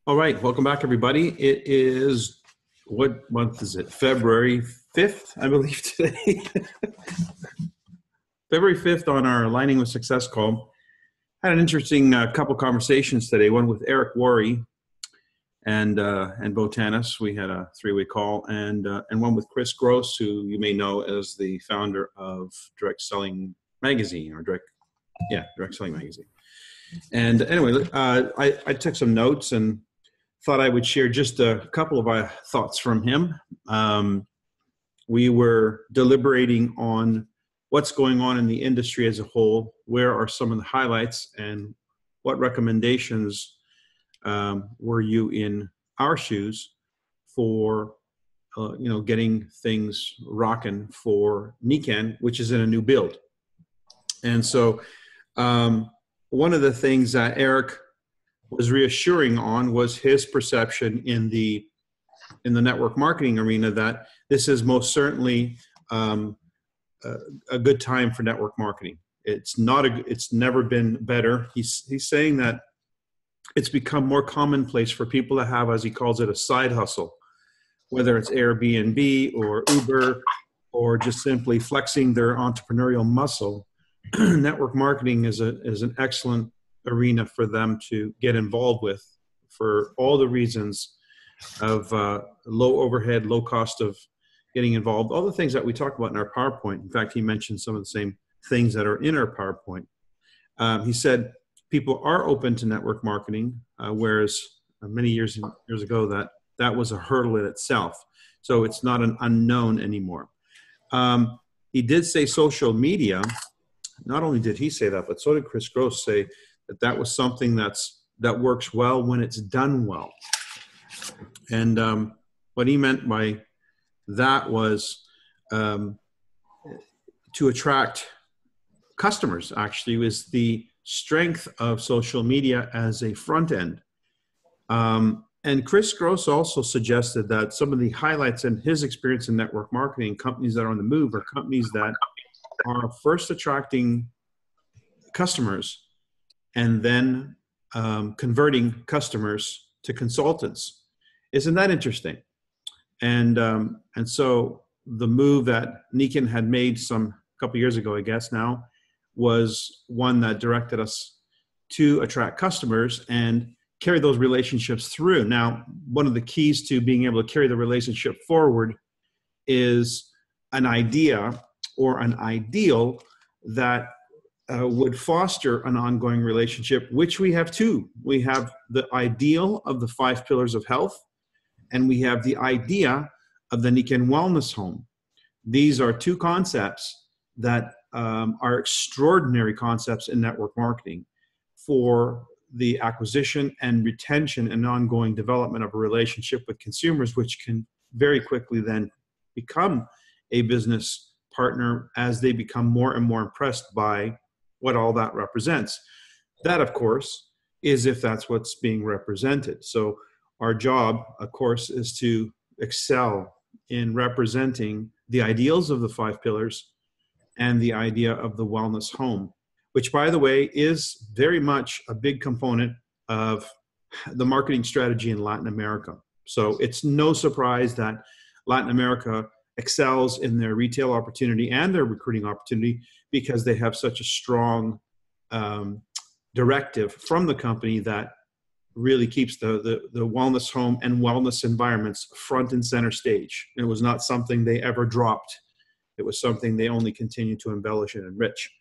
All right, welcome back, everybody. It is, what month is it? February 5th, I believe, today. February 5th on our Aligning with Success call. Had an interesting couple conversations today, one with Eric Worre and Bo Tanis. We had a three-way call, and one with Chris Gross, who you may know as the founder of Direct Selling Magazine, or Direct Selling Magazine. And anyway, I took some notes and thought I would share just a couple of thoughts from him. We were deliberating on what's going on in the industry as a whole, where are some of the highlights, and what recommendations were you in our shoes for getting things rocking for Niken, which is in a new build. And so one of the things that Eric was reassuring on was his perception in the network marketing arena that this is most certainly a good time for network marketing. It's never been better. He's saying that it's become more commonplace for people to have, as he calls it, a side hustle, whether it's Airbnb or Uber or just simply flexing their entrepreneurial muscle. Network marketing is an excellent arena for them to get involved with for all the reasons of low overhead, low cost of getting involved, all the things that we talk about in our PowerPoint. In fact, he mentioned some of the same things that are in our PowerPoint. He said people are open to network marketing, whereas many years ago that was a hurdle in itself. So it's not an unknown anymore. He did say social media. Not only did he say that, but so did Chris Gross say that was something that works well when it's done well. And what he meant by that was to attract customers, actually, was the strength of social media as a front end. And Chris Gross also suggested that some of the highlights in his experience in network marketing, companies that are on the move, are companies that are first attracting customers and then converting customers to consultants. Isn't that interesting? And so the move that Niken had made a couple years ago, I guess now, was one that directed us to attract customers and carry those relationships through. Now, one of the keys to being able to carry the relationship forward is an idea or an ideal that would foster an ongoing relationship, which we have two. We have the ideal of the 5 pillars of health, and we have the idea of the Niken Wellness Home. These are two concepts that are extraordinary concepts in network marketing for the acquisition and retention and ongoing development of a relationship with consumers, which can very quickly then become a business partner as they become more and more impressed by what all that represents. That, of course, is if that's what's being represented. So our job, of course, is to excel in representing the ideals of the 5 pillars and the idea of the wellness home, which, by the way, is very much a big component of the marketing strategy in Latin America. So it's no surprise that Latin America excels in their retail opportunity and their recruiting opportunity because they have such a strong directive from the company that really keeps the wellness home and wellness environments front and center stage. It was not something they ever dropped. It was something they only continue to embellish and enrich.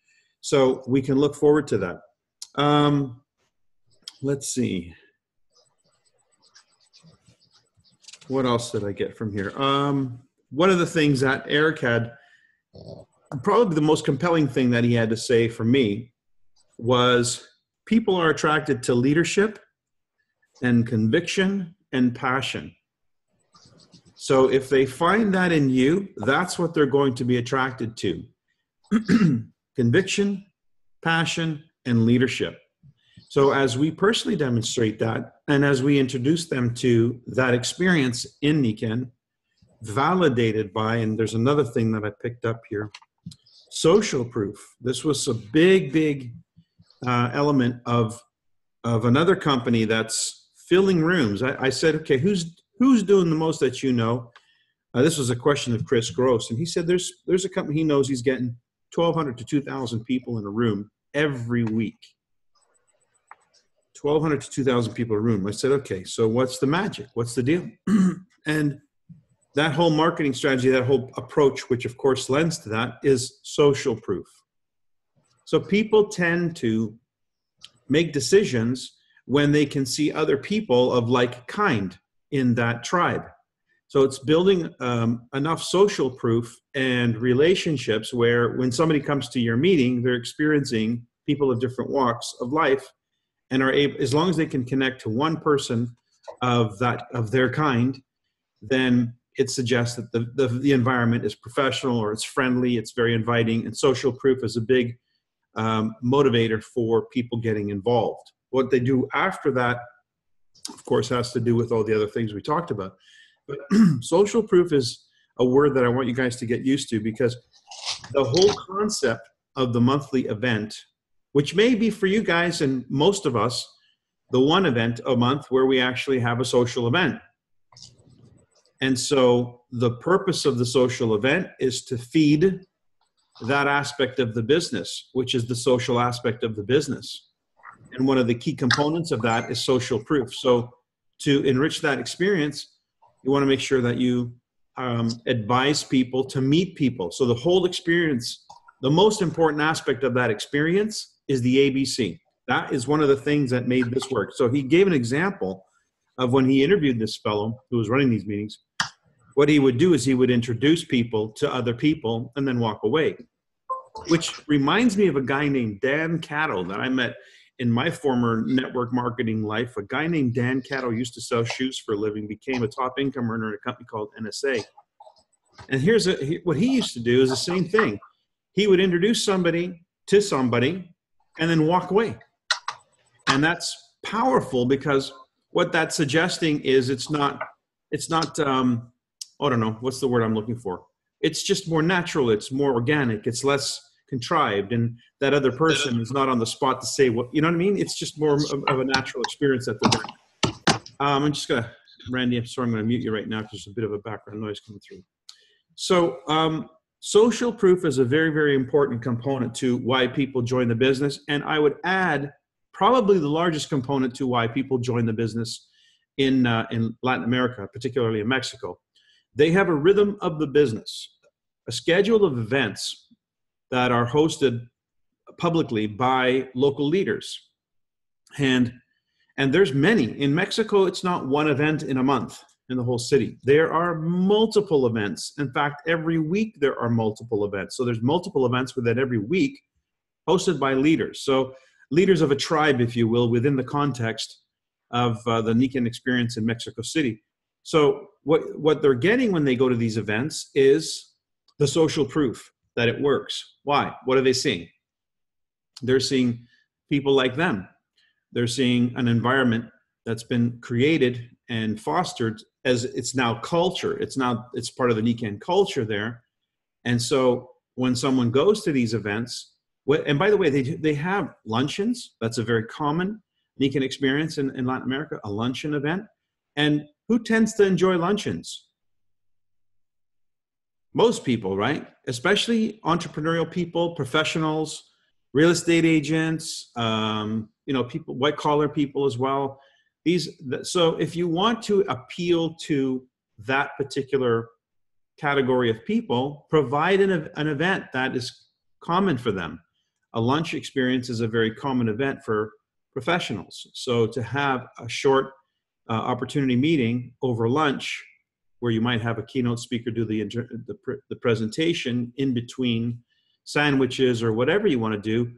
So we can look forward to that. Let's see. What else did I get from here? One of the things that Eric had, probably the most compelling thing that he had to say for me, was people are attracted to leadership and conviction and passion. So if they find that in you, that's what they're going to be attracted to. Conviction, passion, and leadership. So as we personally demonstrate that, and as we introduce them to that experience in Niken, validated by, and there's another thing that I picked up here, social proof. This was a big element of another company that's filling rooms. I said, okay, who's doing the most that you know? This was a question of Chris Gross, and he said there's a company he knows he's getting 1,200 to 2,000 people in a room every week. 1,200 to 2,000 people in a room. I said, okay, so what's the magic? What's the deal? And that whole marketing strategy, that whole approach, which of course lends to that, is social proof. So people tend to make decisions when they can see other people of like kind in that tribe. So it's building enough social proof and relationships where when somebody comes to your meeting, they're experiencing people of different walks of life, and are able, as long as they can connect to one person of their kind, then it suggests that the environment is professional, or it's friendly, it's very inviting, and social proof is a big motivator for people getting involved. What they do after that, of course, has to do with all the other things we talked about. But social proof is a word that I want you guys to get used to, because the whole concept of the monthly event, which may be for you guys and most of us, the one event a month where we actually have a social event. And so the purpose of the social event is to feed that aspect of the business, which is the social aspect of the business. And one of the key components of that is social proof. So to enrich that experience, you want to make sure that you advise people to meet people. So the whole experience, the most important aspect of that experience is the ABC. That is one of the things that made this work. So he gave an example of when he interviewed this fellow who was running these meetings. What he would do is he would introduce people to other people and then walk away, which reminds me of a guy named Dan Cattle that I met in my former network marketing life. A guy named Dan Cattle used to sell shoes for a living, became a top income earner at a company called NSA. And what he used to do is the same thing. He would introduce somebody to somebody and then walk away. And that's powerful, because what that's suggesting is it's not I don't know, what's the word I'm looking for? It's just more natural, it's more organic, it's less contrived, and that other person is not on the spot to say what, you know what I mean? It's just more of a natural experience that they're doing. I'm just gonna, Randy, I'm sorry, I'm gonna mute you right now because there's a bit of a background noise coming through. So social proof is a very, very important component to why people join the business. And I would add probably the largest component to why people join the business in Latin America, particularly in Mexico. They have a rhythm of the business, a schedule of events that are hosted publicly by local leaders. And there's many. In Mexico, it's not one event in a month in the whole city. There are multiple events. In fact, every week there are multiple events. So there's multiple events within every week hosted by leaders. So leaders of a tribe, if you will, within the context of the Nican experience in Mexico City. So what they're getting when they go to these events is the social proof that it works. Why? What are they seeing? They're seeing people like them. They're seeing an environment that's been created and fostered as it's now culture. It's part of the Nican culture there. And so when someone goes to these events, and by the way, they have luncheons. That's a very common Nican experience in Latin America, a luncheon event. And who tends to enjoy luncheons? Most people, right? Especially entrepreneurial people, professionals, real estate agents, people, white collar people as well. So if you want to appeal to that particular category of people, provide an event that is common for them. A lunch experience is a very common event for professionals. So to have a short opportunity meeting over lunch, where you might have a keynote speaker do the presentation in between sandwiches or whatever you want to do,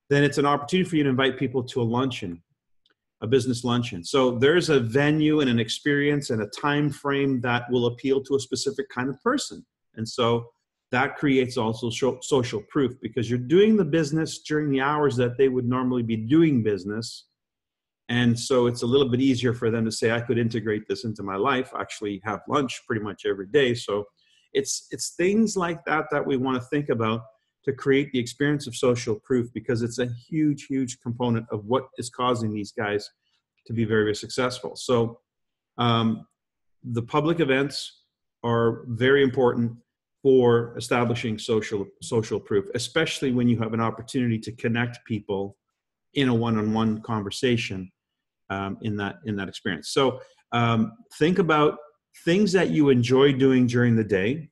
then it's an opportunity for you to invite people to a luncheon, a business luncheon. So there's a venue and an experience and a time frame that will appeal to a specific kind of person. And so that creates also social proof, because you're doing the business during the hours that they would normally be doing business. And so it's a little bit easier for them to say, I could integrate this into my life, actually have lunch pretty much every day. So it's things like that that we want to think about to create the experience of social proof, because it's a huge, huge component of what is causing these guys to be very, very successful. So the public events are very important for establishing social proof, especially when you have an opportunity to connect people in a one-on-one conversation in that experience. So think about things that you enjoy doing during the day,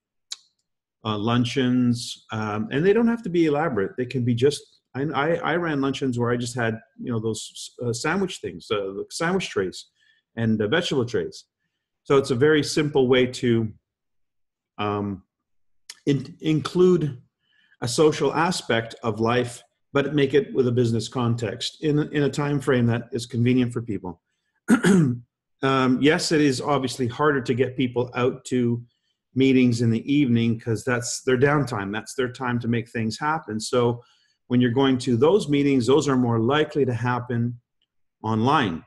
luncheons, and they don't have to be elaborate. They can be just, I ran luncheons where I just had, those sandwich things, the sandwich trays and vegetable trays. So it's a very simple way to include a social aspect of life, but make it with a business context in a time frame that is convenient for people. Yes, it is obviously harder to get people out to meetings in the evening because that's their downtime. That's their time to make things happen. So when you're going to those meetings, those are more likely to happen online.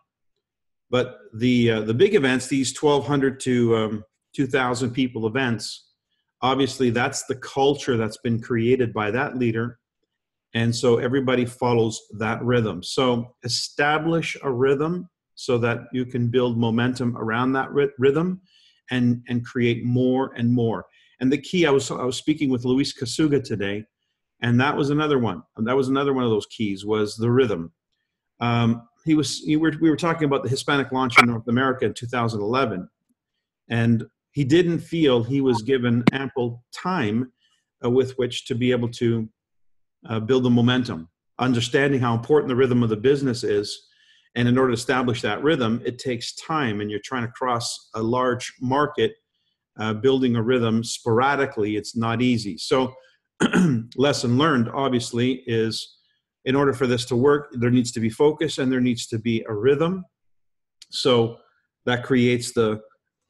But the big events, these 1,200 to 2,000 people events, obviously that's the culture that's been created by that leader. And so everybody follows that rhythm. So establish a rhythm so that you can build momentum around that rhythm and create more and more. And the key, I was speaking with Luis Kasuga today, and that was another one. That was another one of those keys, was the rhythm. We were talking about the Hispanic launch in North America in 2011, and he didn't feel he was given ample time with which to be able to build the momentum, understanding how important the rhythm of the business is. And in order to establish that rhythm, it takes time, and you're trying to cross a large market. Building a rhythm sporadically, it's not easy. So lesson learned, obviously, is in order for this to work, there needs to be focus and there needs to be a rhythm. So that creates the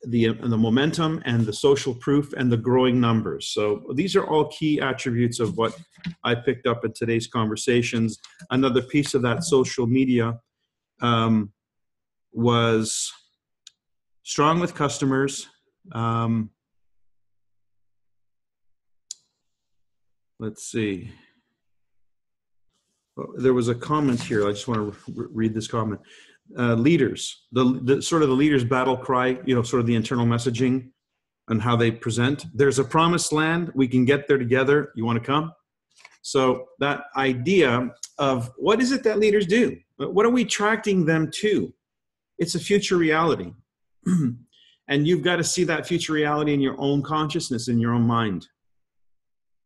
momentum and the social proof and the growing numbers. So these are all key attributes of what I picked up in today's conversations. Another piece of that social media was strong with customers. Let's see. There was a comment here. I just want to read this comment. Leaders, the sort of the leaders' battle cry, sort of the internal messaging and how they present. There's a promised land. We can get there together. You want to come? So that idea of what is it that leaders do? What are we attracting them to? It's a future reality. And you've got to see that future reality in your own consciousness, in your own mind.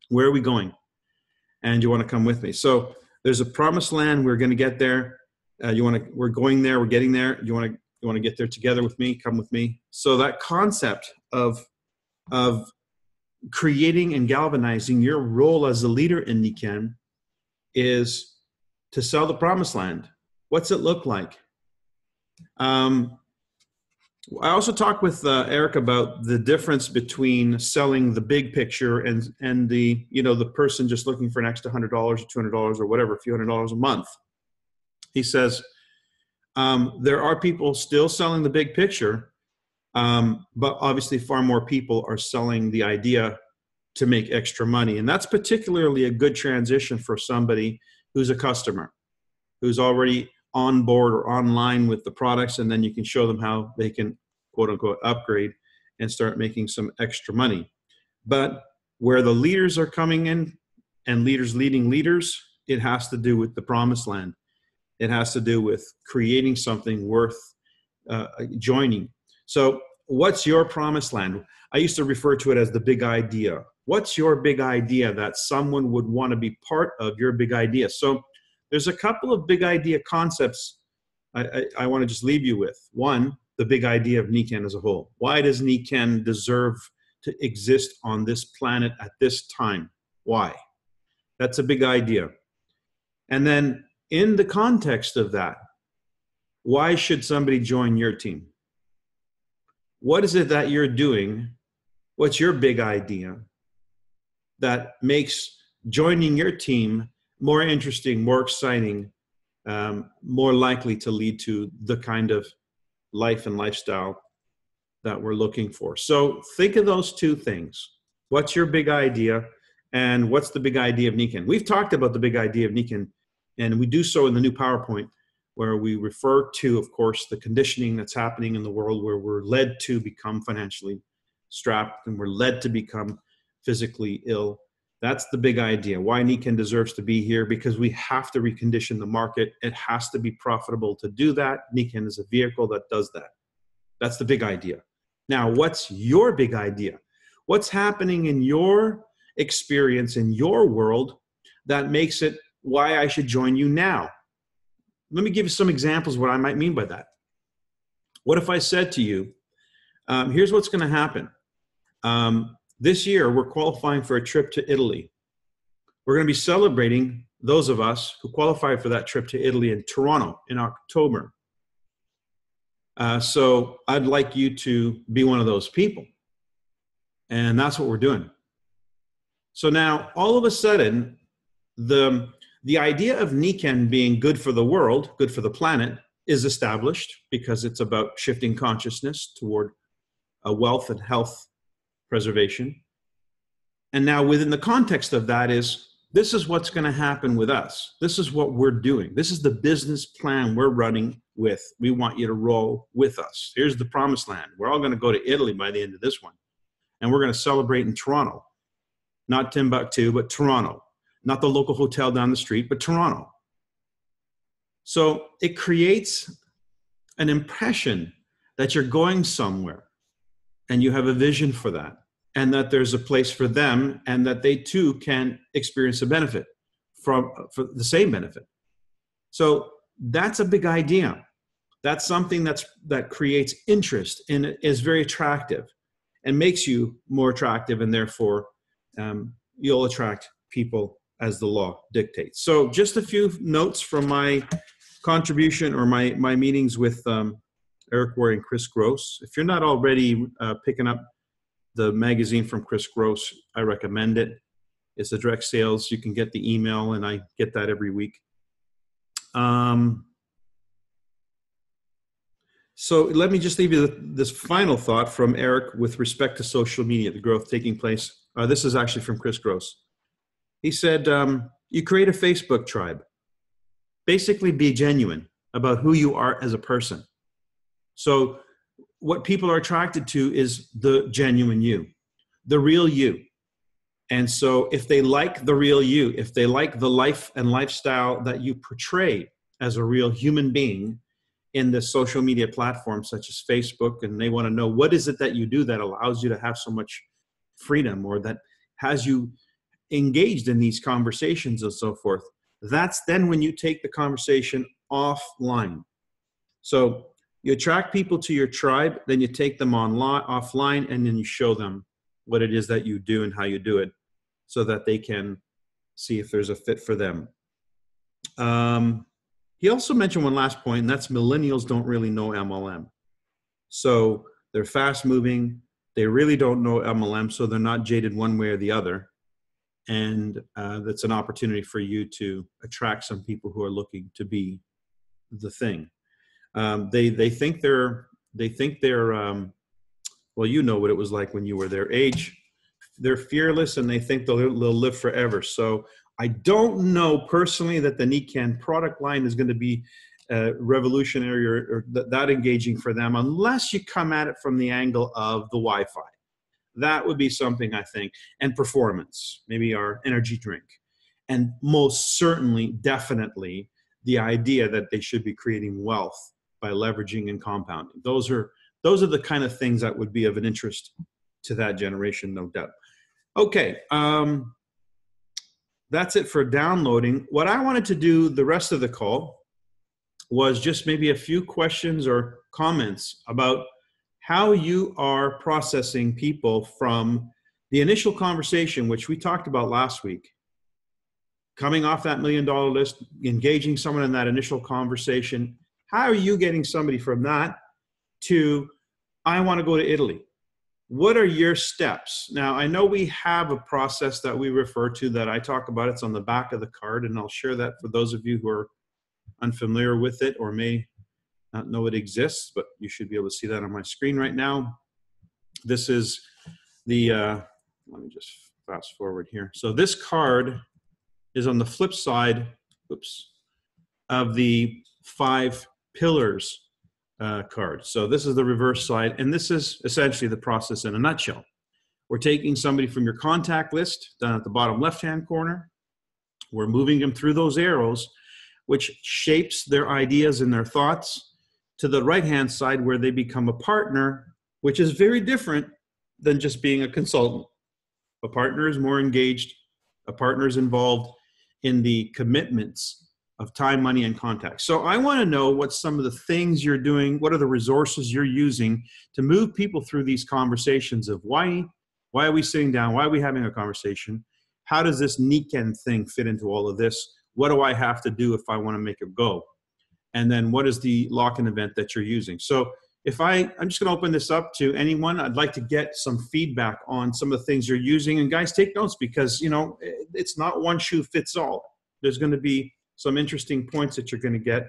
Where are we going? And you want to come with me. So there's a promised land. We're going to get there. We're going there. We're getting there. You want to get there together with me? Come with me. So that concept of creating and galvanizing your role as a leader in Niken is to sell the promised land. What's it look like? I also talked with Eric about the difference between selling the big picture and the the person just looking for an extra $100 or $200 or whatever, a few $100s a month. He says there are people still selling the big picture, but obviously far more people are selling the idea to make extra money, and that's particularly a good transition for somebody who's a customer, who's already on board or online with the products, and then you can show them how they can quote unquote upgrade and start making some extra money. But where the leaders are coming in and leaders leading leaders, it has to do with the promised land. It has to do with creating something worth joining. So what's your promised land? I used to refer to it as the big idea. What's your big idea that someone would want to be part of your big idea? So there's a couple of big idea concepts I want to just leave you with. One, the big idea of Niken as a whole. Why does Niken deserve to exist on this planet at this time? Why? That's a big idea. And then in the context of that, why should somebody join your team? What is it that you're doing? What's your big idea that makes joining your team more interesting, more exciting, more likely to lead to the kind of life and lifestyle that we're looking for? So think of those two things. What's your big idea, and what's the big idea of Niken? We've talked about the big idea of Niken, and we do so in the new PowerPoint, where we refer to, of course, the conditioning that's happening in the world where we're led to become financially strapped and we're led to become physically ill. That's the big idea. Why Nikken deserves to be here, because we have to recondition the market. It has to be profitable to do that. Nikken is a vehicle that does that. That's the big idea. Now, what's your big idea? What's happening in your experience, in your world, that makes it why I should join you now? Let me give you some examples of what I might mean by that. What if I said to you, here's what's going to happen. This year, we're qualifying for a trip to Italy. We're going to be celebrating those of us who qualified for that trip to Italy in Toronto in October. So I'd like you to be one of those people. And that's what we're doing. So now, all of a sudden, the idea of Nikken being good for the world, good for the planet, is established because it's about shifting consciousness toward a wealth and health preservation. And now within the context of that is, this is what's going to happen with us. This is what we're doing. This is the business plan we're running with. We want you to roll with us. Here's the promised land. We're all going to go to Italy by the end of this one. And we're going to celebrate in Toronto. Not Timbuktu, but Toronto. Not the local hotel down the street, but Toronto. So it creates an impression that you're going somewhere and you have a vision for that, and that there's a place for them, and that they too can experience a benefit for the same benefit. So that's a big idea. That's something that creates interest and is very attractive and makes you more attractive, and therefore you'll attract people as the law dictates. So just a few notes from my contribution or my meetings with Eric Worre and Chris Gross. If you're not already picking up the magazine from Chris Gross, I recommend it. It's a direct sales. You can get the email, and I get that every week. So let me just leave you this final thought from Eric with respect to social media, the growth taking place. This is actually from Chris Gross. He said, you create a Facebook tribe. Basically be genuine about who you are as a person. So what people are attracted to is the genuine you, the real you. And so if they like the real you, if they like the life and lifestyle that you portray as a real human being in the social media platforms such as Facebook, and they want to know what is it that you do that allows you to have so much freedom, or that has you engaged in these conversations and so forth, that's then when you take the conversation offline. So you attract people to your tribe, then you take them offline, and then you show them what it is that you do and how you do it so that they can see if there's a fit for them. He also mentioned one last point, and that's millennials don't really know MLM. So they're fast moving. They really don't know MLM, so they're not jaded one way or the other. And that's an opportunity for you to attract some people who are looking to be the thing. They think they're well, you know what it was like when you were their age. They're fearless, and they think they'll live forever. So I don't know personally that the Nikken product line is going to be revolutionary or that engaging for them, unless you come at it from the angle of the Wi-Fi. That would be something, I think, and performance, maybe our energy drink. And most certainly, definitely, the idea that they should be creating wealth by leveraging and compounding. Those are the kind of things that would be of an interest to that generation, no doubt. Okay, that's it for downloading. What I wanted to do the rest of the call was just maybe a few questions or comments about how you are processing people from the initial conversation, which we talked about last week, coming off that $1 million list, engaging someone in that initial conversation. How are you getting somebody from that to, I want to go to Italy? What are your steps? Now, I know we have a process that we refer to that I talk about. It's on the back of the card, and I'll share that for those of you who are unfamiliar with it or may not know it exists, but you should be able to see that on my screen right now. This is the, let me just fast forward here. So this card is on the flip side, oops, of the 5 pillars card. So this is the reverse side, and this is essentially the process in a nutshell. We're taking somebody from your contact list down at the bottom left-hand corner. We're moving them through those arrows, which shapes their ideas and their thoughts, to the right-hand side where they become a partner, which is very different than just being a consultant. A partner is more engaged. A partner is involved in the commitments of time, money, and contact. So I want to know what some of the things you're doing, what are the resources you're using to move people through these conversations of why are we sitting down? Why are we having a conversation? How does this Niken thing fit into all of this? What do I have to do if I want to make it go? And then what is the lock-in event that you're using? So I'm just going to open this up to anyone. I'd like to get some feedback on some of the things you're using. And guys, take notes, because, it's not one shoe fits all. There's going to be some interesting points that you're going to get,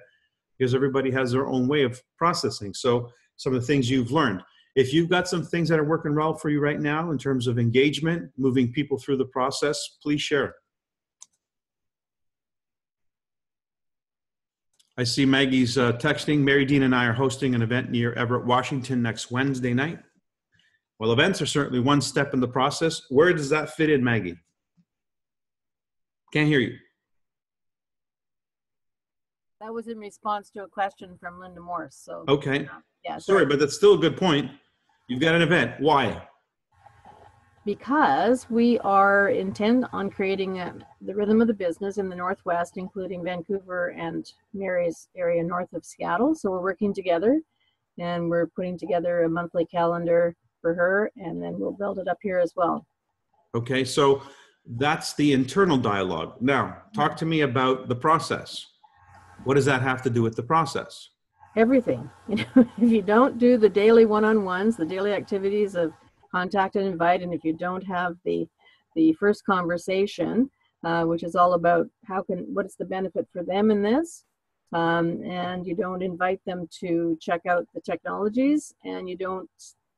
because everybody has their own way of processing. So some of the things you've learned. If you've got some things that are working well for you right now in terms of engagement, moving people through the process, please share. I see Maggie's texting. Mary Dean and I are hosting an event near Everett, Washington next Wednesday night. Well, events are certainly one step in the process. Where does that fit in, Maggie? Can't hear you. That was in response to a question from Linda Morse. So okay. Yeah. Sorry, but that's still a good point. You've got an event. Why? Because we are intent on creating the rhythm of the business in the Northwest, including Vancouver and Mary's area north of Seattle. So we're working together, and we're putting together a monthly calendar for her, and then we'll build it up here as well. Okay, so that's the internal dialogue. Now, talk to me about the process. What does that have to do with the process? Everything. If you don't do the daily one-on-ones, the daily activities of contact and invite, and if you don't have the first conversation, which is all about what is the benefit for them in this, and you don't invite them to check out the technologies, and you don't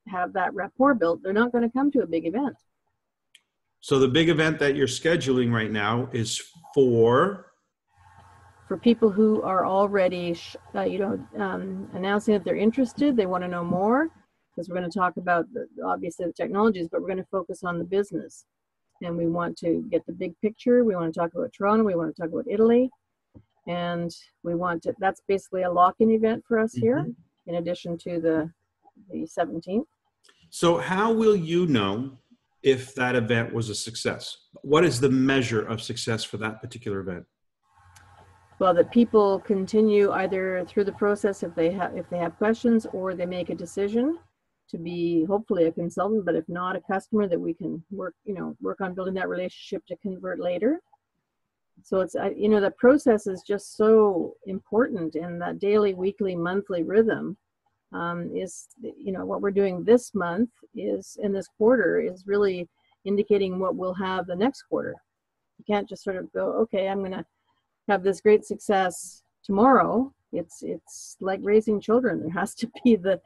have that rapport built, they're not going to come to a big event. So the big event that you're scheduling right now is for people who are already, announcing that they're interested, they want to know more, because we're going to talk about, obviously, the technologies, but we're going to focus on the business. And we want to get the big picture. We want to talk about Toronto. We want to talk about Italy. And that's basically a lock-in event for us here, in addition to the 17th. So how will you know if that event was a success? What is the measure of success for that particular event? Well, that people continue either through the process if they have questions, or they make a decision to be hopefully a consultant, but if not, a customer that we can work on building that relationship to convert later. So it's the process is just so important, and that daily, weekly, monthly rhythm is what we're doing this month is in this quarter is really indicating what we'll have the next quarter. You can't just sort of go, okay, I'm going to have this great success tomorrow. It's like raising children. There has to be the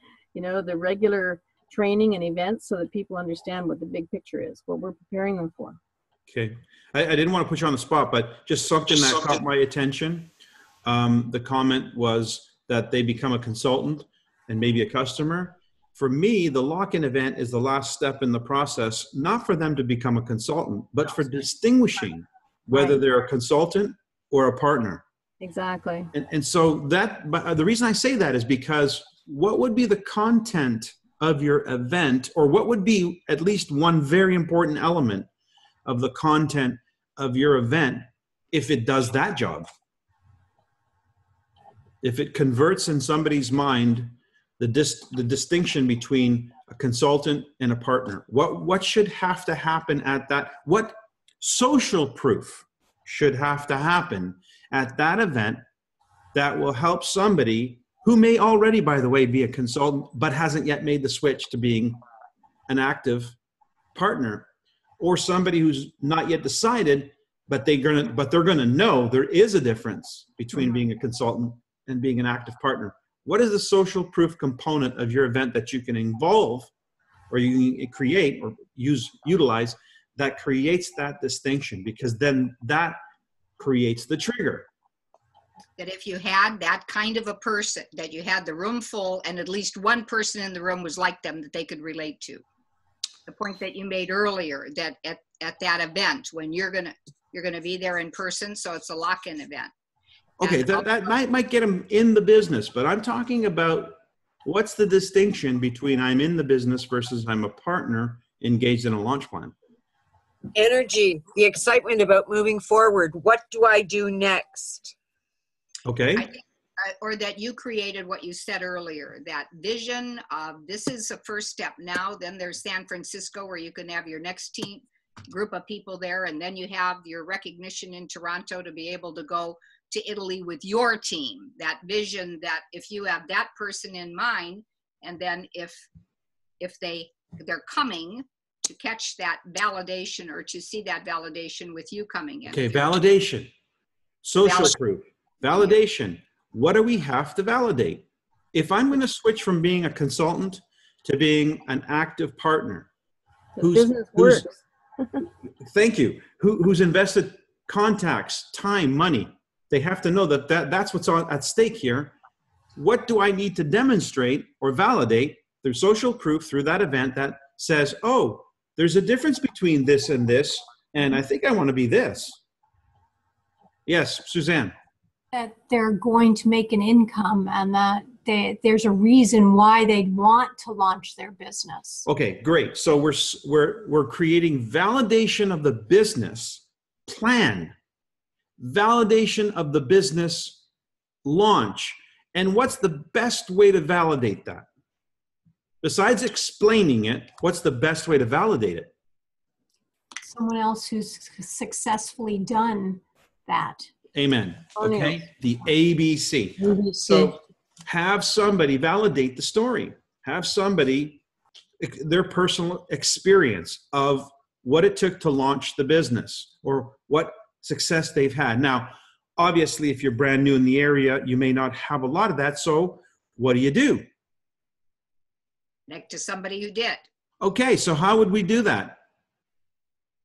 regular training and events so that people understand what the big picture is, what we're preparing them for. Okay. I didn't want to put you on the spot, but just something that caught my attention. The comment was that they become a consultant and maybe a customer. For me, the lock-in event is the last step in the process, not for them to become a consultant, but for distinguishing whether they're a consultant or a partner. Exactly. And so the reason I say that is because what would be the content of your event, or what would be at least one very important element of the content of your event if it does that job? If it converts in somebody's mind the distinction between a consultant and a partner, what should have to happen at that? What social proof should have to happen at that event that will help somebody who may already, by the way, be a consultant, but hasn't yet made the switch to being an active partner, or somebody who's not yet decided, but they're gonna know there is a difference between being a consultant and being an active partner. What is the social proof component of your event that you can involve, or you can create or utilize, that creates that distinction? Because then that creates the trigger. that if you had that kind of a person, that you had the room full and at least one person in the room was like them that they could relate to. The point that you made earlier, that at that event when you're gonna be there in person, so it's a lock-in event. Okay, that might get them in the business, but I'm talking about what's the distinction between I'm in the business versus I'm a partner engaged in a launch plan? Energy, the excitement about moving forward. What do I do next? Okay. I think, or that you created what you said earlier, that vision of this is the first step. Now, then there's San Francisco where you can have your next team group of people there, and then you have your recognition in Toronto to be able to go to Italy with your team. That vision, that if you have that person in mind, and then if they're coming to catch that validation or to see that validation with you coming in. Okay, validation, social proof, validation. What do we have to validate? If I'm going to switch from being a consultant to being an active partner, who's thank you, who's invested contacts, time, money, they have to know that's what's at stake here. What do I need to demonstrate or validate through social proof, through that event that says, oh, there's a difference between this and this, and I think I want to be this. Yes, Suzanne. That they're going to make an income and that there's a reason why they'd want to launch their business. Okay, great. So we're creating validation of the business plan, validation of the business launch. And what's the best way to validate that? Besides explaining it, what's the best way to validate it? Someone else who's successfully done that. Amen. Okay, the ABC. So have somebody validate the story. Have somebody, their personal experience of what it took to launch the business or what success they've had. Now, obviously, if you're brand new in the area, you may not have a lot of that. So what do? Connect to somebody who did. Okay, so how would we do that?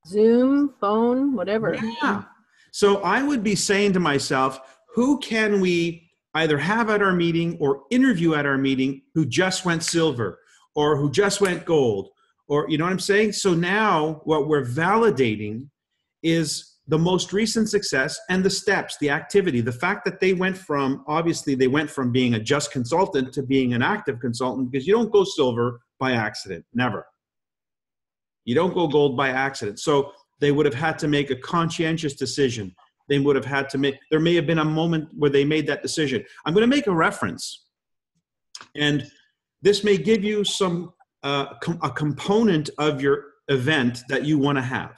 Zoom, phone, whatever. Yeah. So I would be saying to myself, who can we either have at our meeting or interview at our meeting who just went silver or who just went gold? Or, you know what I'm saying? So now what we're validating is the most recent success and the steps, the activity, the fact that they went from being a just consultant to being an active consultant, because you don't go silver by accident, never. You don't go gold by accident. So they would have had to make a conscientious decision. They would have had to there may have been a moment where they made that decision. I'm going to make a reference, and this may give you a component of your event that you want to have.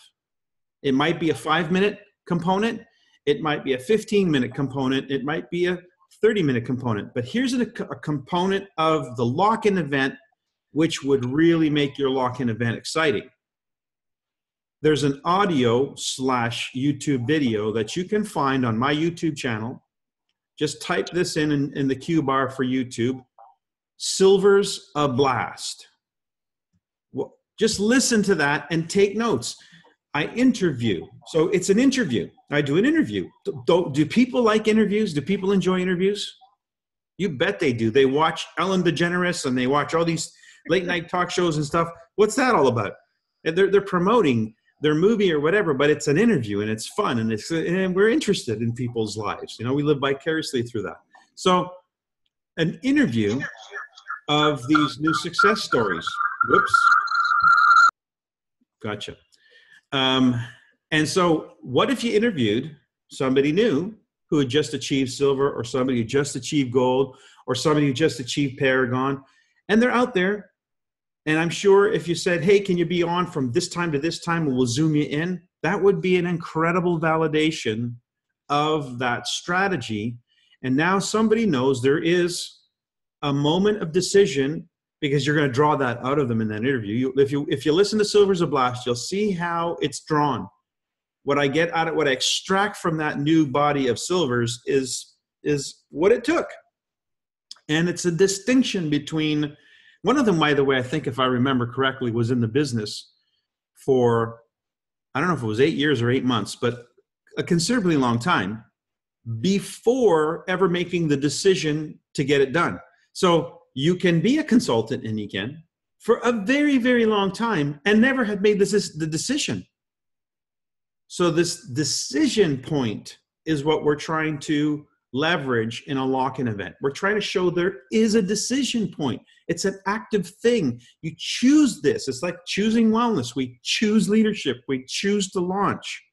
It might be a 5-minute component. It might be a 15-minute component. It might be a 30-minute component. But here's a component of the lock-in event, which would really make your lock-in event exciting. There's an audio/YouTube video that you can find on my YouTube channel. Just type this in the Q bar for YouTube. Silver's a blast. Well, just listen to that and take notes. I interview. So it's an interview. I do an interview. Do people like interviews? Do people enjoy interviews? You bet they do. They watch Ellen DeGeneres and they watch all these late night talk shows and stuff. What's that all about? They're promoting their movie or whatever, but it's an interview and it's fun and we're interested in people's lives. You know, we live vicariously through that. So an interview of these new success stories. Whoops. Gotcha. And so what if you interviewed somebody new who had just achieved silver or somebody who just achieved gold or somebody who just achieved Paragon, and they're out there. And I'm sure if you said, hey, can you be on from this time to this time and we'll zoom you in, that would be an incredible validation of that strategy. And now somebody knows there is a moment of decision because you're going to draw that out of them in that interview. If you listen to Silver's a Blast, you'll see how it's drawn. What I get out of what I extract from that new body of Silver's is what it took. And it's a distinction between, one of them, by the way, I think if I remember correctly, was in the business for, I don't know if it was 8 years or 8 months, but a considerably long time. before ever making the decision to get it done. So you can be a consultant in Niken for a very, very long time and never have made the decision. So this decision point is what we're trying to leverage in a lock-in event. We're trying to show there is a decision point. It's an active thing. You choose this. It's like choosing wellness. We choose leadership. We choose to launch.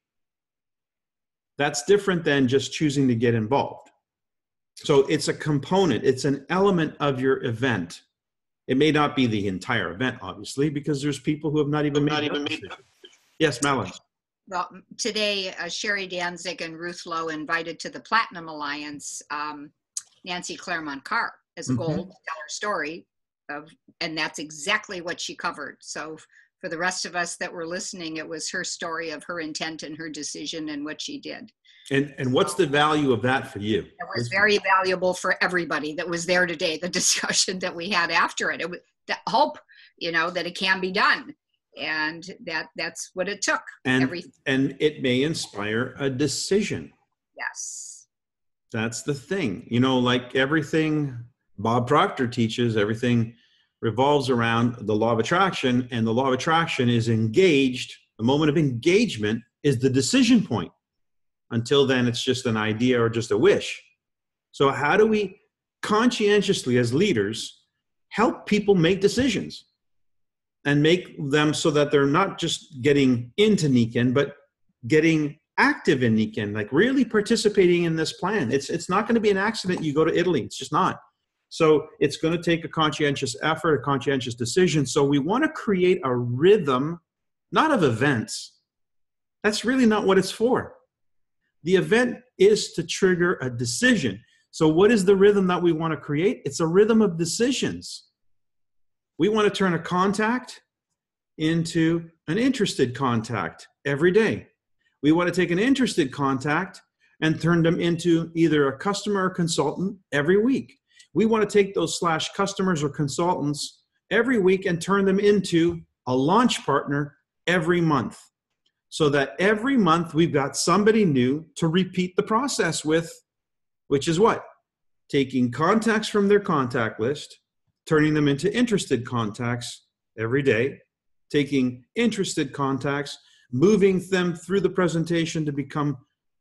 That's different than just choosing to get involved. So it's a component. It's an element of your event. It may not be the entire event, obviously, because there's people who have not even made it. Yes, Malin. Well, today, Sherry Danzig and Ruth Lowe invited to the Platinum Alliance Nancy Claremont Carr as a gold to tell her story and that's exactly what she covered. So for the rest of us that were listening, it was her story of her intent and her decision and what she did. And what's the value of that for you? It was very valuable for everybody that was there today, the discussion that we had after it. It was the hope, that it can be done. And that's what it took. And it may inspire a decision. Yes. That's the thing. Like everything Bob Proctor teaches, everything revolves around the law of attraction, and the law of attraction is engaged. The moment of engagement is the decision point. Until then, it's just an idea or just a wish. So how do we conscientiously, as leaders, help people make decisions and make them so that they're not just getting into Niken, but getting active in Niken, like really participating in this plan? It's not going to be an accident you go to Italy. It's just not. So it's going to take a conscientious effort, a conscientious decision. So we want to create a rhythm, not of events. That's really not what it's for. The event is to trigger a decision. So what is the rhythm that we want to create? It's a rhythm of decisions. We want to turn a contact into an interested contact every day. We want to take an interested contact and turn them into either a customer or consultant every week. We want to take those /customers or consultants every week and turn them into a launch partner every month. So that every month we've got somebody new to repeat the process with, which is what? Taking contacts from their contact list, turning them into interested contacts every day, taking interested contacts, moving them through the presentation to become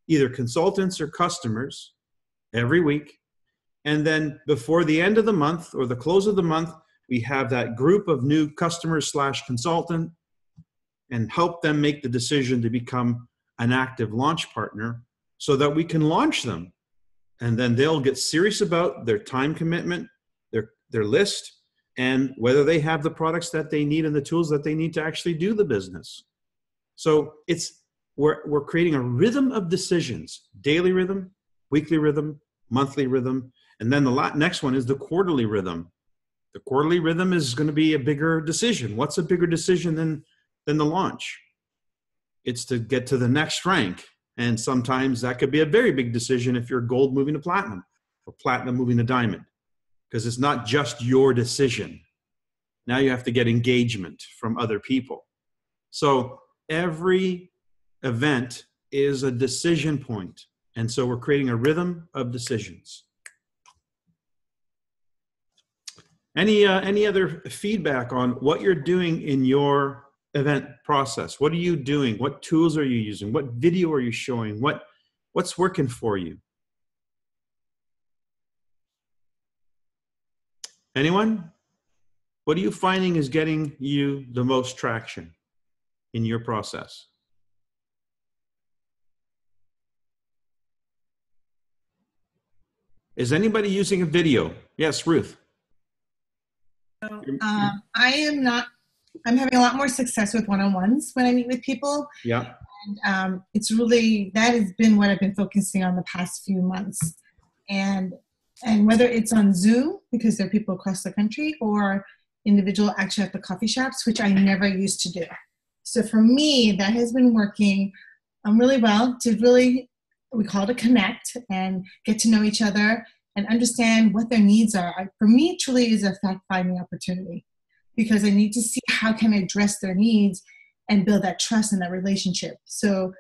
either consultants or customers every week. And then before the end of the month or the close of the month, we have that group of new customers /consultant and help them make the decision to become an active launch partner so that we can launch them. And then they'll get serious about their time commitment, their list, and whether they have the products that they need and the tools that they need to actually do the business. So we're creating a rhythm of decisions, daily rhythm, weekly rhythm, monthly rhythm, and then the next one is the quarterly rhythm. The quarterly rhythm is going to be a bigger decision. What's a bigger decision than the launch? It's to get to the next rank. And sometimes that could be a very big decision if you're gold moving to platinum or platinum moving to diamond, because it's not just your decision. Now you have to get engagement from other people. So every event is a decision point. And so we're creating a rhythm of decisions. Any other feedback on what you're doing in your event process? What are you doing? What tools are you using? What video are you showing? What's working for you? Anyone? What are you finding is getting you the most traction in your process? Is anybody using a video? Yes, Ruth. I'm having a lot more success with one-on-ones when I meet with people. Yeah. And it's really, that has been what I've been focusing on the past few months. And whether it's on Zoom, because there are people across the country, or individual action at the coffee shops, which I never used to do. So for me, that has been working really well to really, we call it a connect and get to know each other and understand what their needs are. For me, it truly is a fact-finding opportunity, because I need to see how can I address their needs and build that trust and that relationship. So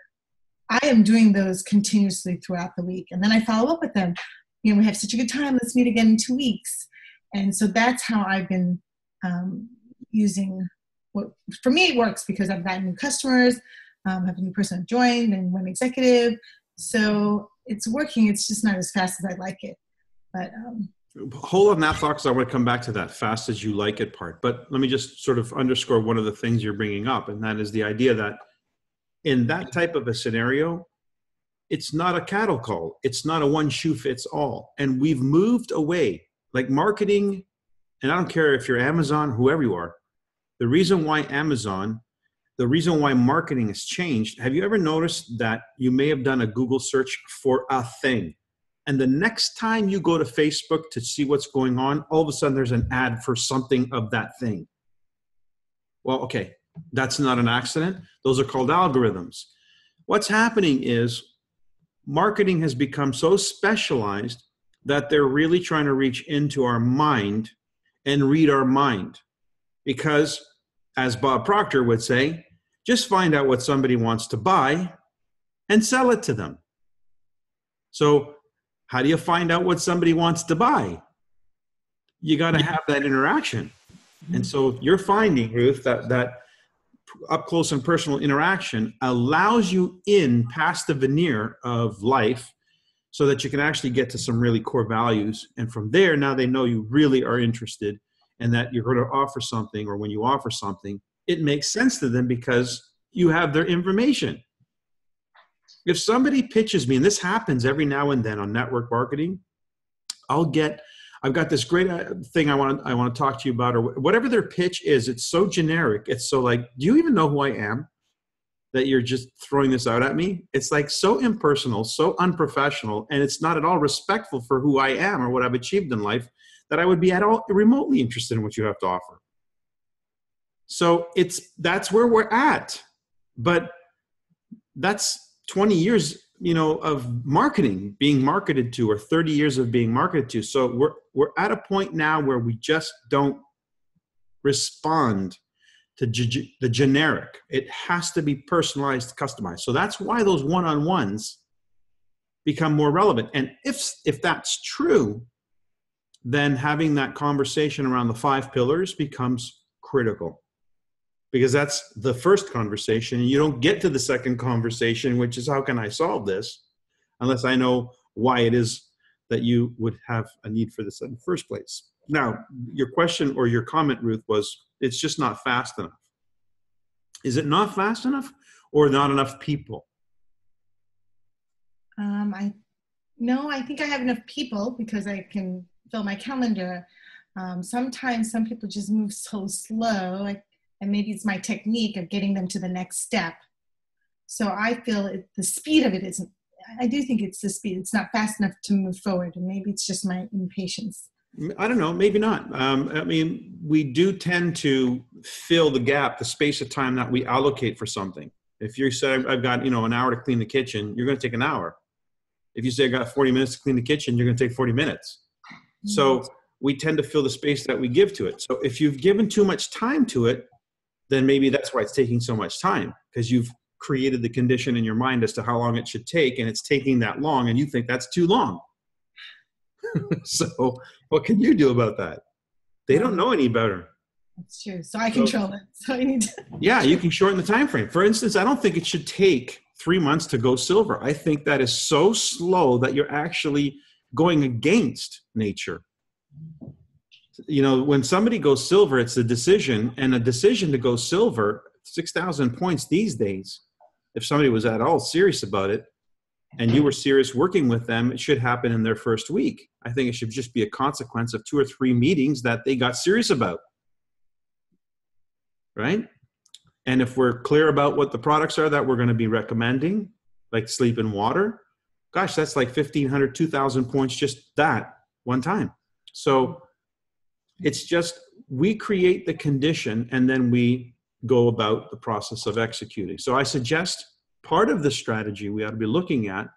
I am doing those continuously throughout the week. And then I follow up with them. You know, we have such a good time. Let's meet again in 2 weeks. And so that's how I've been using what, for me, it works because I've gotten new customers, have a new person joined and went executive. So it's working. It's just not as fast as I'd like it. But hold on that thought, because I want to come back to that fast as you like it part. But let me just sort of underscore one of the things you're bringing up, and that is the idea that in that type of a scenario, it's not a cattle call. It's not a one shoe fits all. And we've moved away, like marketing, and I don't care if you're Amazon, whoever you are, the reason why marketing has changed, have you ever noticed that you may have done a Google search for a thing, and the next time you go to Facebook to see what's going on, all of a sudden there's an ad for something of that thing? Well, okay, that's not an accident. Those are called algorithms. What's happening is marketing has become so specialized that they're really trying to reach into our mind and read our mind. Because, as Bob Proctor would say, just find out what somebody wants to buy and sell it to them. So how do you find out what somebody wants to buy? You got to have that interaction. And so you're finding, Ruth, that up close and personal interaction allows you in past the veneer of life so that you can actually get to some really core values. And from there, now they know you really are interested and that you're going to offer something, or when you offer something, it makes sense to them because you have their information. If somebody pitches me, and this happens every now and then on network marketing, I've got this great thing I want to talk to you about, or whatever their pitch is. It's so generic. It's so like, do you even know who I am that you're just throwing this out at me? It's like so impersonal, so unprofessional, and it's not at all respectful for who I am or what I've achieved in life that I would be at all remotely interested in what you have to offer. So that's where we're at. But that's 20 years, of marketing being marketed to, or 30 years of being marketed to. So we're at a point now where we just don't respond to the generic. It has to be personalized, customized. So that's why those one-on-ones become more relevant. And if that's true, then having that conversation around the 5 pillars becomes critical. Because that's the first conversation. You don't get to the second conversation, which is, how can I solve this? Unless I know why it is that you would have a need for this in the first place. Now, your question or your comment, Ruth, was it's just not fast enough. Is it not fast enough, or not enough people? I think I have enough people because I can fill my calendar. Sometimes some people just move so slow, and maybe it's my technique of getting them to the next step. So I feel the speed of it isn't, I do think it's the speed. It's not fast enough to move forward, and maybe it's just my impatience. I don't know, maybe not. We do tend to fill the gap, the space of time that we allocate for something. If you say, I've got, an hour to clean the kitchen, you're going to take an hour. If you say, I got 40 minutes to clean the kitchen, you're going to take 40 minutes. So we tend to fill the space that we give to it. So if you've given too much time to it, then maybe that's why it's taking so much time, because you've created the condition in your mind as to how long it should take, and it's taking that long, and you think that's too long. So what can you do about that? They don't know any better. That's true. So I control it. So I need to. Yeah, you can shorten the time frame. For instance, I don't think it should take 3 months to go silver. I think that is so slow that you're actually going against nature. When somebody goes silver, it's a decision, and a decision to go silver, 6,000 points these days. If somebody was at all serious about it and you were serious working with them, it should happen in their first week. I think it should just be a consequence of 2 or 3 meetings that they got serious about. Right? And if we're clear about what the products are that we're going to be recommending, like sleep and water, gosh, that's like 1,500, 2,000 points, just that one time. So it's just, we create the condition and then we go about the process of executing. So I suggest part of the strategy we ought to be looking at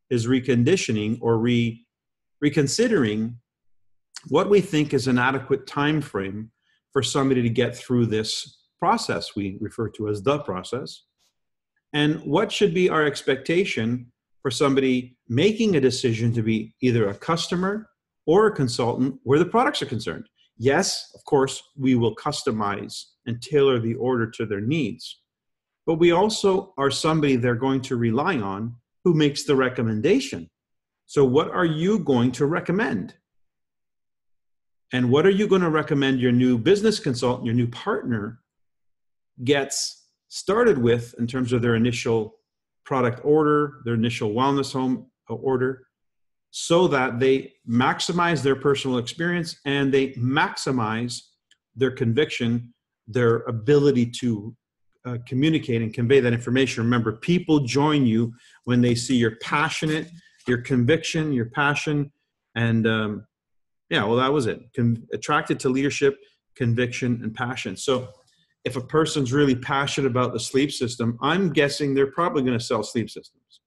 is reconditioning or reconsidering what we think is an adequate time frame for somebody to get through this process we refer to as the process. And what should be our expectation for somebody making a decision to be either a customer or a consultant where the products are concerned? Yes, of course, we will customize and tailor the order to their needs, but we also are somebody they're going to rely on who makes the recommendation. So what are you going to recommend? And what are you going to recommend your new business consultant, your new partner, gets started with in terms of their initial product order, their initial wellness home order, so that they maximize their personal experience and they maximize their conviction, their ability to communicate and convey that information. Remember, people join you when they see your passionate, your conviction, your passion, and yeah, well, that was it. Attracted to leadership, conviction, and passion. So if a person's really passionate about the sleep system, I'm guessing they're probably going to sell sleep systems.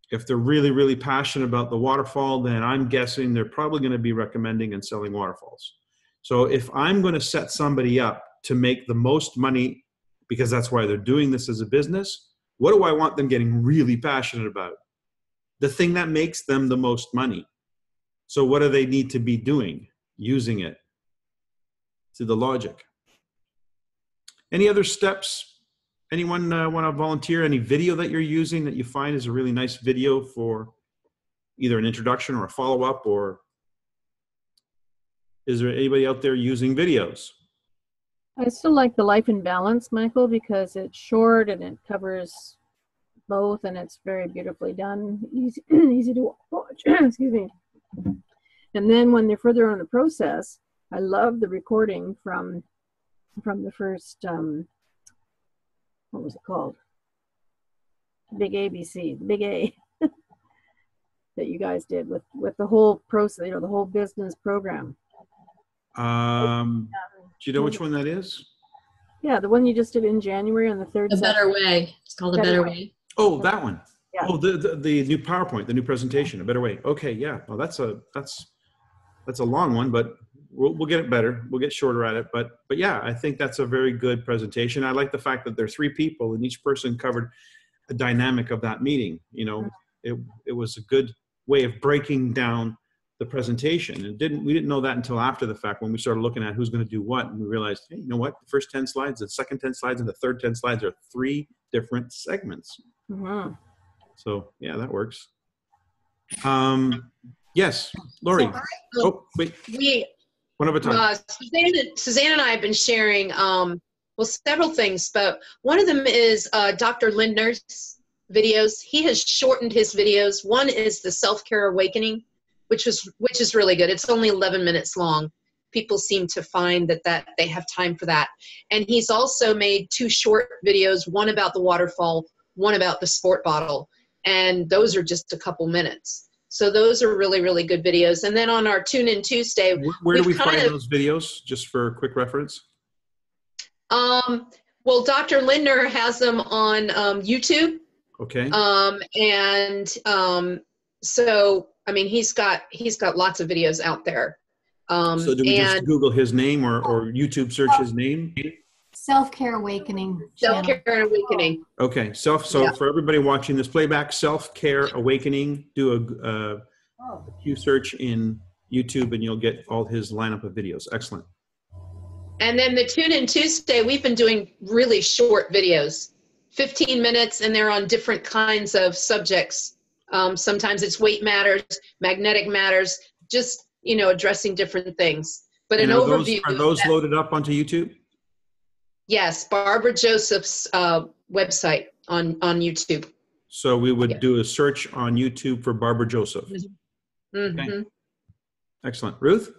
If they're really, really passionate about the waterfall, then I'm guessing they're probably going to be recommending and selling waterfalls. So if I'm going to set somebody up to make the most money, because that's why they're doing this as a business, what do I want them getting really passionate about? The thing that makes them the most money. So what do they need to be doing? Using it to the logic. Any other steps? Anyone want to volunteer? Any video that you're using that you find is a really nice video for either an introduction or a follow-up? Or is there anybody out there using videos? I still like the Life in Balance, Michael, because it's short and it covers both, and it's very beautifully done, easy to watch. Excuse me. And then when they're further on the process, I love the recording from the first, what was it called? Big ABC, the Big A, that you guys did with the whole process, the whole business program. Do you know which one that is? Yeah, the one you just did in January on the 3rd. A Better Way. It's called A Better Way. Oh, that one. Yeah. Oh, the new PowerPoint, the new presentation, A Better Way. Okay, yeah. Well, that's a long one, but we'll get it better. We'll get shorter at it. But yeah, I think that's a very good presentation. I like the fact that there are 3 people and each person covered a dynamic of that meeting. You know, it was a good way of breaking down the presentation. And we didn't know that until after the fact when we started looking at who's going to do what, and we realized, hey, you know what? The first 10 slides, the second 10 slides, and the third 10 slides are 3 different segments. Mm-hmm. So yeah, that works. Yes, Lori. Oh, wait. One of a time. Suzanne and I have been sharing, several things, but one of them is Dr. Lindner's videos. He has shortened his videos. One is the Self-Care Awakening, which is really good. It's only 11 minutes long. People seem to find that they have time for that. And he's also made 2 short videos, one about the waterfall, one about the sport bottle. And those are just a couple minutes. So those are really, really good videos. And then on our Tune In Tuesday, where do we find those videos, just for a quick reference? Well, Dr. Lindner has them on YouTube. Okay. So I mean, he's got lots of videos out there. So do we just Google his name or YouTube search his name? Self-Care Awakening. Self-Care Awakening. Okay. So for everybody watching this playback, Self-Care Awakening, do a Q search in YouTube and you'll get all his lineup of videos. Excellent. And then the Tune In Tuesday, we've been doing really short videos, 15 minutes, and they're on different kinds of subjects. Sometimes it's weight matters, magnetic matters, just, addressing different things. But an overview. Are those loaded up onto YouTube? Yes, Barbara Joseph's website on YouTube. So we would do a search on YouTube for Barbara Joseph. Mm-hmm. Okay. Excellent. Ruth?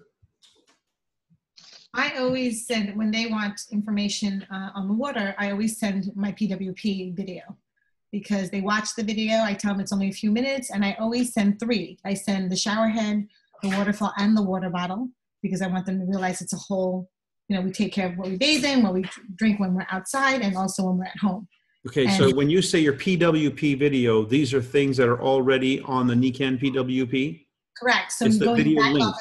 I always send, when they want information on the water, I always send my PWP video because they watch the video. I tell them it's only a few minutes, and I always send 3. I send the shower head, the waterfall, and the water bottle because I want them to realize it's a whole, we take care of what we bathe in, what we drink when we're outside, and also when we're at home. Okay, so when you say your PWP video, these are things that are already on the NECAN PWP? Correct. So it's the going video back link. off,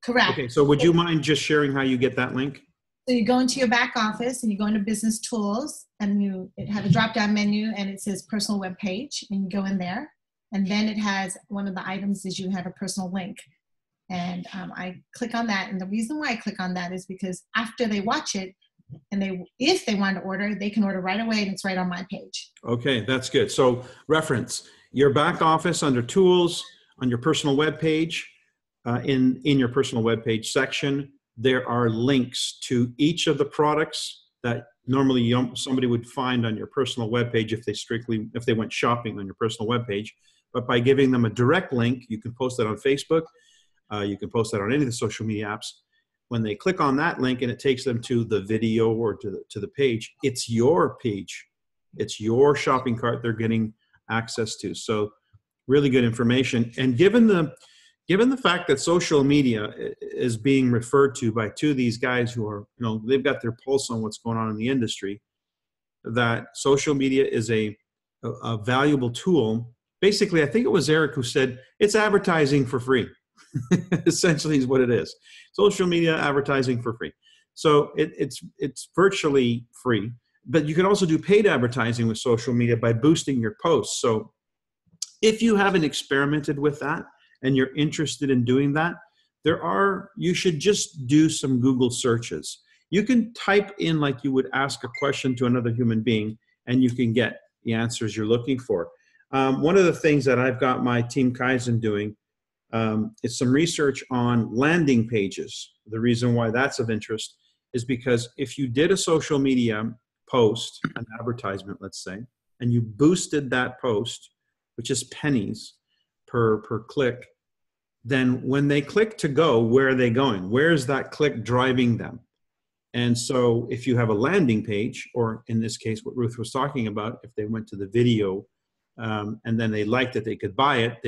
correct. Okay, so would you mind just sharing how you get that link? So you go into your back office and you go into business tools and it have a drop down menu and it says personal web page and you go in there. And then it has one of the items is you have a personal link. And I click on that. And the reason why I click on that is because after they watch it, and if they want to order, they can order right away and it's right on my page. Okay, that's good. So reference your back office under tools on your personal web page. In your personal web page section, there are links to each of the products that normally somebody would find on your personal web page if they went shopping on your personal web page. But by giving them a direct link, you can post that on Facebook. You can post that on any of the social media apps. When they click on that link and it takes them to the video or to the page, it's your page. It's your shopping cart they're getting access to. So really good information. And given the fact that social media is being referred to by two of these guys who are, they've got their pulse on what's going on in the industry, that social media is a valuable tool. Basically, I think it was Eric who said it's advertising for free. Essentially is what it is. Social media advertising for free. So it's virtually free, but you can also do paid advertising with social media by boosting your posts. So if you haven't experimented with that and you're interested in doing that, you should just do some Google searches. You can type in like you would ask a question to another human being and you can get the answers you're looking for. One of the things that I've got my team Kaizen doing is some research on landing pages. The reason why that's of interest is because if you did a social media post, an advertisement, let's say, and you boosted that post, which is pennies per click, then when they click to go, where are they going? Where is that click driving them? And so if you have a landing page, or in this case, what Ruth was talking about, if they went to the video, and then they liked that they could buy it,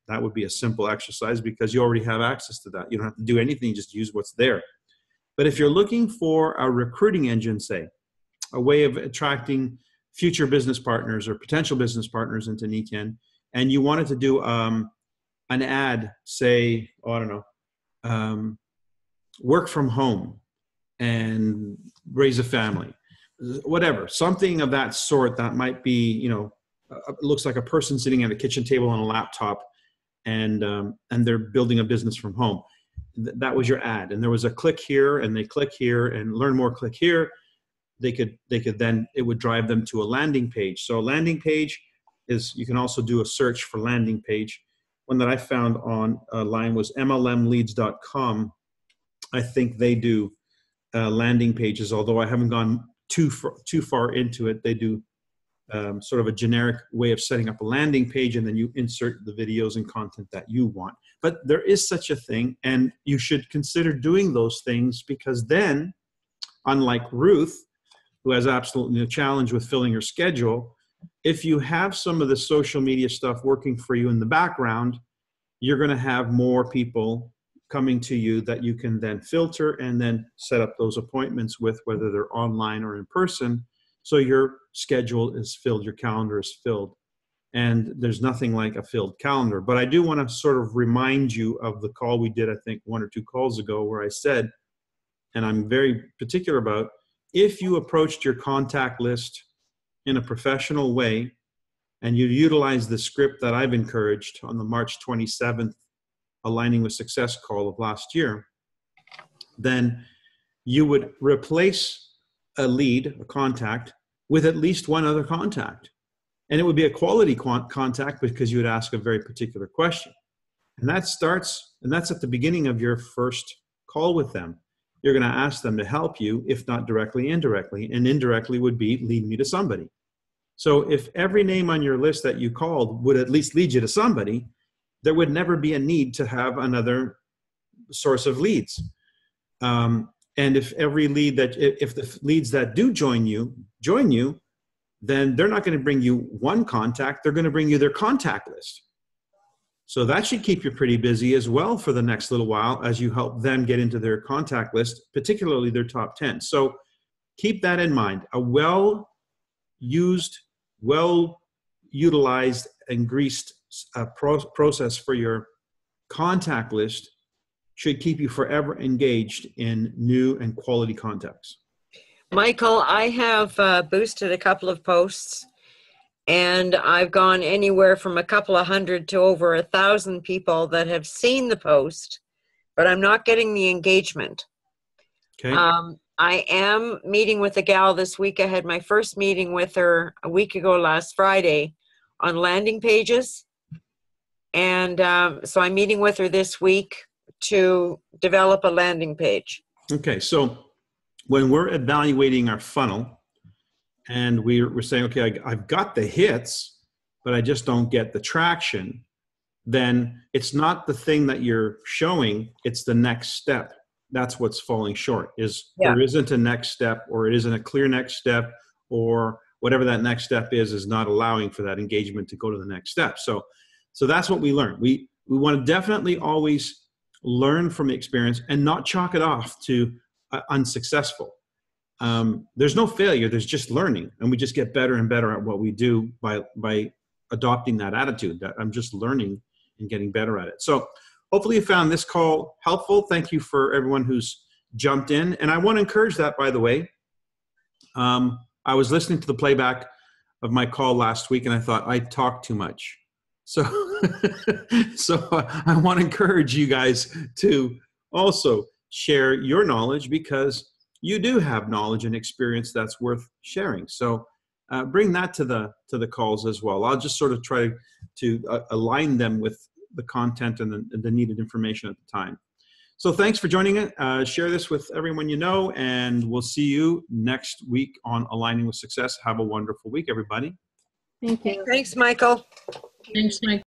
that would be a simple exercise because you already have access to that. You don't have to do anything, just use what's there. But if you're looking for a recruiting engine, say, a way of attracting future business partners or potential business partners into NECAN, and you wanted to do an ad, say, work from home and raise a family, whatever, something of that sort that might be, it looks like a person sitting at a kitchen table on a laptop and they're building a business from home. That was your ad. And there was a click here and they click here and learn more, click here. They could then, it would drive them to a landing page. So a landing page is, you can also do a search for landing page. One that I found online was mlmleads.com. I think they do landing pages, although I haven't gone too far into it. They do sort of a generic way of setting up a landing page, and then you insert the videos and content that you want. But there is such a thing, and you should consider doing those things because then, unlike Ruth, who has absolutely no challenge with filling her schedule, if you have some of the social media stuff working for you in the background, you're going to have more people coming to you that you can then filter and then set up those appointments with, whether they're online or in person. So your schedule is filled, your calendar is filled, and there's nothing like a filled calendar. But I do want to sort of remind you of the call we did, I think 1 or 2 calls ago, where I said, and I'm very particular about, if you approached your contact list in a professional way and you utilize the script that I've encouraged on the March 27th Aligning with Success call of last year, then you would replace a lead, a contact, with at least one other contact. And it would be a quality contact because you would ask a very particular question. And that's at the beginning of your first call with them. You're going to ask them to help you, if not directly, indirectly. And indirectly would be lead me to somebody. So if every name on your list that you called would at least lead you to somebody, there would never be a need to have another source of leads. And if every lead if the leads that do join you, then they're not going to bring you one contact, they're going to bring you their contact list. So that should keep you pretty busy as well for the next little while as you help them get into their contact list, particularly their top 10. So keep that in mind. A well-used, well-utilized and greased process for your contact list should keep you forever engaged in new and quality contacts. Michael, I have boosted a couple of posts, and I've gone anywhere from a couple of hundred to over 1,000 people that have seen the post, but I'm not getting the engagement. Okay. I am meeting with a gal this week. I had my first meeting with her a week ago last Friday on landing pages. And so I'm meeting with her this week to develop a landing page. Okay. So when we're evaluating our funnel and we're saying, okay, I've got the hits, but I just don't get the traction, then it's not the thing that you're showing, it's the next step. That's what's falling short, is there isn't a next step, or it isn't a clear next step, or whatever that next step is not allowing for that engagement to go to the next step. So that's what we learned. We want to definitely always learn from the experience and not chalk it off to unsuccessful. There's no failure, there's just learning, and we just get better and better at what we do by adopting that attitude that I'm just learning and getting better at it. So hopefully you found this call helpful. Thank you for everyone who's jumped in. And I want to encourage that, by the way. I was listening to the playback of my call last week, and I thought I talked too much. So, so I want to encourage you guys to also share your knowledge, because you do have knowledge and experience that's worth sharing. So bring that to the calls as well. I'll just sort of try to align them with the content and the needed information at the time. So thanks for joining it. Share this with everyone you know, and we'll see you next week on Aligning with Success. Have a wonderful week, everybody. Thank you. Thanks, Michael. Thanks, Mike.